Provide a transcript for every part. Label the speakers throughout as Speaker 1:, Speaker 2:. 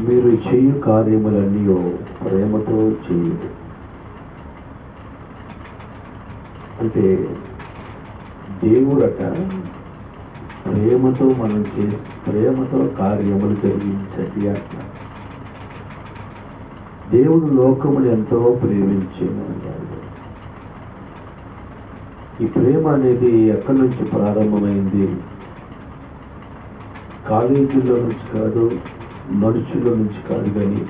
Speaker 1: మీరు చేయు కార్యములన్నీ ప్రేమతో చేయుడు. అంటే దేవుడట ప్రేమతో మనం చేసి ప్రేమతో కార్యములు జరిగించండి అంట. దేవుడు లోకమును ఎంతో ప్రేమించాను అన్నాడు. ఈ ప్రేమ అనేది ఎక్కడి నుంచి ప్రారంభమైంది? కాలేజీలో నుంచి కాదు, మనుషుల నుంచి కాదు, కానీ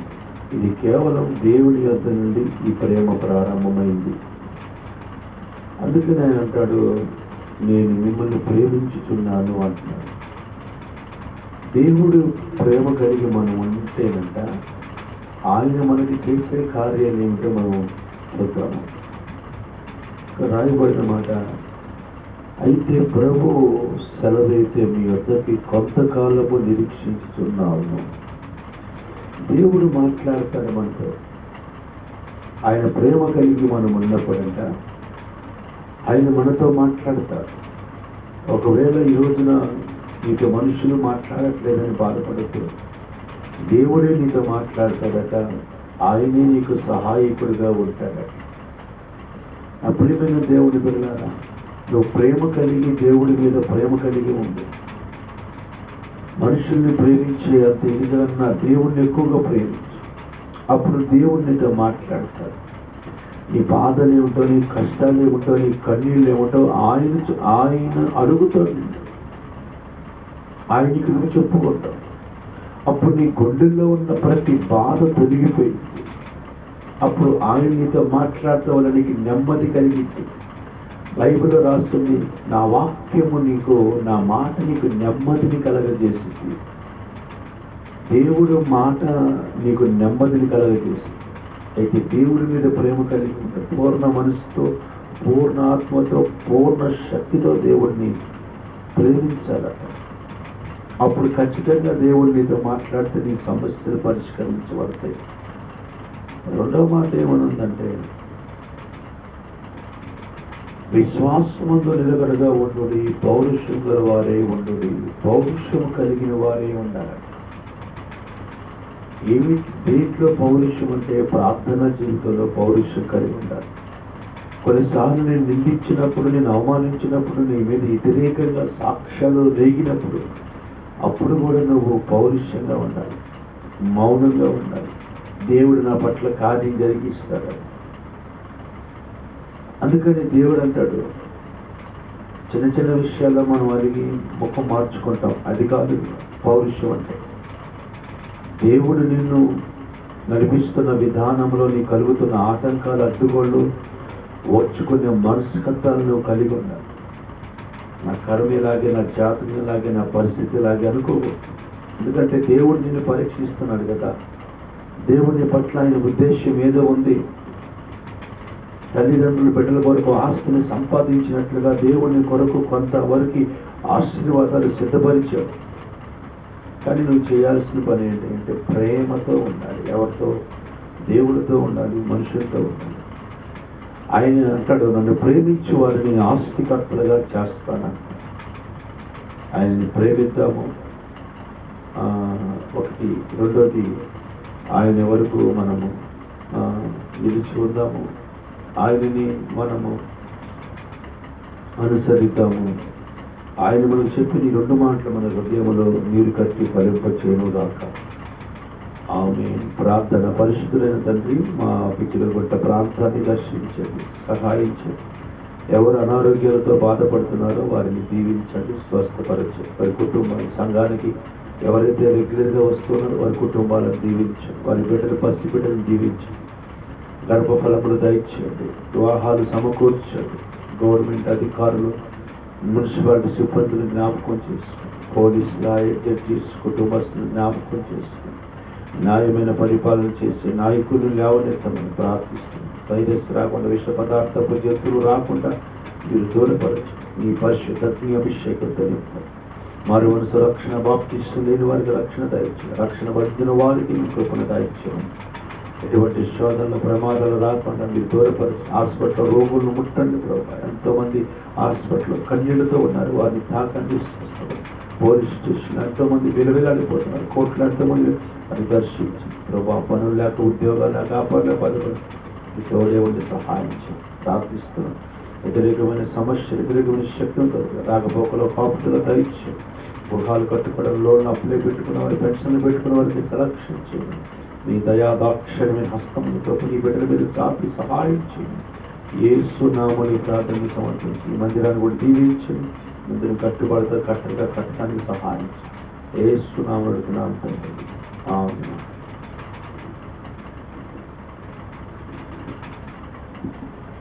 Speaker 1: ఇది కేవలం దేవుని యొద్ద నుండి ఈ ప్రేమ ప్రారంభమైంది. అందుకని ఆయన అంటాడు, నేను మిమ్మల్ని ప్రేమించుచున్నాను అంటున్నాడు. దేవుడు ప్రేమ కలిగి మనం ఉంటేనంట ఆయన మనకి చేసే కార్యాలు ఏమిటో మనం చూద్దాము. రాయబడిన మాట, అయితే ప్రభు సెలవైతే మీ వద్దకి కొంతకాలము నిరీక్షించుచున్నాము. దేవుడు మాట్లాడతాడు మనతో. ఆయన ప్రేమ కలిగి మనం ఉన్నప్పుడంట ఆయన మనతో మాట్లాడతాడు. ఒకవేళ ఈ రోజున నీతో మనుషులు మాట్లాడట్లేదని బాధపడద్దు. దేవుడే నీతో మాట్లాడతాడట. ఆయనే నీకు సహాయకుడిగా ఉంటాడట. అప్పుడేమైనా దేవుడి బిడ్డలారా, నువ్వు ప్రేమ కలిగి దేవుడి మీద ప్రేమ కలిగి ఉంది. మనుషుల్ని ప్రేమించే అంత ఇదిగా దేవుణ్ణి ఎక్కువగా ప్రేమించు. అప్పుడు దేవుడు నీతో మాట్లాడతాడు. నీ బాధలు ఏమిటో, నీ కష్టాలు ఏమిటో, నీ కన్నీళ్ళు ఏమిటో ఆయన అడుగుతాడు. ఆయనకి నువ్వు చెప్పుకుంటావు. అప్పుడు నీ గుండెల్లో ఉన్న ప్రతి బాధ తొలగిపోయింది. అప్పుడు ఆయన నీతో మాట్లాడటం వల్ల నీకు నెమ్మది కలిగింది. బైబిల్లో రాస్తుంది, నా వాక్యము నీకు, నా మాట నీకు నెమ్మదిని కలగజేసింది. దేవుడు మాట నీకు నెమ్మదిని కలగజేసింది. అయితే దేవుడి మీద ప్రేమ కలిగి ఉంటాడు. పూర్ణ మనసుతో, పూర్ణ ఆత్మతో, పూర్ణ శక్తితో దేవుడిని ప్రేమించాలట. అప్పుడు ఖచ్చితంగా దేవుడు నీతో మాట్లాడితే నీ సమస్యలు పరిష్కరించబడతాయి. రెండవ మాట ఏమనుందంటే, విశ్వాసముతో నిలకడగా ఉండుడి, పౌరుషం గల వారే ఉండుడి. పౌరుషము కలిగిన వారే ఉండాలి. ఏమి దేంట్లో పౌరుషం అంటే ప్రార్థన జీవితంలో పౌరుషం కలిగి ఉండాలి. కొన్నిసార్లు నేను నిందించినప్పుడు, నేను అవమానించినప్పుడు, నీ మీద వ్యతిరేకంగా సాక్ష్యాలు రేగినప్పుడు అప్పుడు కూడా నువ్వు పౌరుషంగా ఉండాలి, మౌనంగా ఉండాలి. దేవుడు నా పట్ల కార్యం జరిగిస్తాడు. అందుకని దేవుడు అంటాడు, చిన్న చిన్న విషయాల్లో మనం అడిగి ముఖం మార్చుకుంటాం. అది కాదు పౌరుషం అంటే. దేవుడు నిన్ను నడిపిస్తున్న విధానంలో నీ కలుగుతున్న ఆటంకాలు, అడ్డుగోళ్ళు ఓర్చుకునే మనస్కత్వాలను కలిగి ఉండాలి. నా కర్మ ఇలాగే, నా జాతకం ఇలాగే, నా పరిస్థితి ఇలాగే అనుకోకూడదు. ఎందుకంటే దేవుడు నిన్ను పరీక్షిస్తున్నాడు కదా. దేవుని పట్ల ఆయన ఉద్దేశం ఏదో ఉంది. తల్లిదండ్రులు బిడ్డల కొరకు ఆస్తిని సంపాదించినట్లుగా దేవుని కొరకు కొంతవరకు ఆశీర్వాదాలు సిద్ధపరిచాడు. కానీ నువ్వు చేయాల్సిన పని ఏంటంటే ప్రేమతో ఉండాలి. ఎవరితో? దేవుడితో ఉండాలి, మనుషులతో ఉండాలి. ఆయన అంటాడు, నన్ను ప్రేమించి వారిని ఆస్తికర్తలుగా చేస్తానంట. ఆయనని ప్రేమిద్దాము. ఒకటి. రెండోది, ఆయన వరకు మనము నిలిచి ఉందాము. ఆయనని మనము అనుసరిద్దాము. ఆయన మనం చెప్పిన ఈ రెండు మాటలు మన హృదయంలో నీరు కట్టి ఫలింపచేయును గాక. ఆమేన్. ప్రార్థన. పరిశుద్ధులైన తండ్రి, మా పిచ్చిలగుట్ట ప్రాంతాన్ని దర్శించండి, సహాయించండి. ఎవరు అనారోగ్యాలతో బాధపడుతున్నారో వారిని దీవించండి, స్వస్థపరచండి. వారి కుటుంబాన్ని, సంఘానికి ఎవరైతే రెగ్యులర్గా వస్తున్నారో వారి కుటుంబాలను దీవించండి. వారి బిడ్డలు, పసి బిడ్డలను దీవించండి. గర్భఫలములు దయచేయండి. వివాహాలు సమకూర్చండి. గవర్నమెంట్ అధికారులు, మున్సిపాలిటీ సిబ్బందులు జ్ఞాపకం చేసుకోండి. పోలీస్, లాయర్, జడ్జీస్, కుటుంబస్తులు జ్ఞాపకం చేసుకోండి. న్యాయమైన పరిపాలన చేసే నాయకులు లేవనెత్తమని ప్రార్థిస్తుంది. వైరస్ రాకుండా, విష పదార్థపు జంతువులు రాకుండా మీరు దూరపరచు. నీ పరిశుద్ధతని అభిషేకంతో నింపండి. మరో సురక్షణ బాప్తిస్టు లేని వారికి రక్షణ దయచేయండి. రక్షణ పడుతున్న వారికి మీ కృపను దయచేయండి. ఎటువంటి శోధనలు, ప్రమాదాలు రాకుండా మీరు దూరపరచు. హాస్పిటల్ రోగులను ముట్టండి ప్రభు. ఎంతోమంది హాస్పిటల్లో కన్నీళ్లతో ఉన్నారు, వారిని తాకండి, స్వస్థపడండి. పోలీస్ స్టేషన్ ఎంతోమంది విలువలాడిపోతున్నారు, కోర్టులు ఎంతోమంది అది దర్శించి ప్రభా పనులు లేక ఉద్యోగాలు లేక వ్యాపారాలు పదవులు తోడే ఉండి సహాయం చేయండి ప్రార్థిస్తున్నాం. వ్యతిరేకమైన సమస్య వ్యతిరేకమైన శక్తులు కలుగు రాకపోకలో కాపుతులో దయచేయండి. గృహాలు కట్టుకోవడం, లోన్లు అప్పులే పెట్టుకున్న వారి పెన్షన్లు పెట్టుకున్న వారికి సెలక్షన్ చేయండి. మీ దయా దాక్షణమైన హస్తములతో ఈ బిడ్డల మీద చాపి సహాయం చేయండి. యేసు నామములో ప్రార్థన సమర్పించి ఈ మందిరాన్ని కూడా దీవించండి. మందిరం కట్టుబడితో కట్టడానికి సహాయం చేయండి. యేసు నామములో తండ్రి ఆమేన్.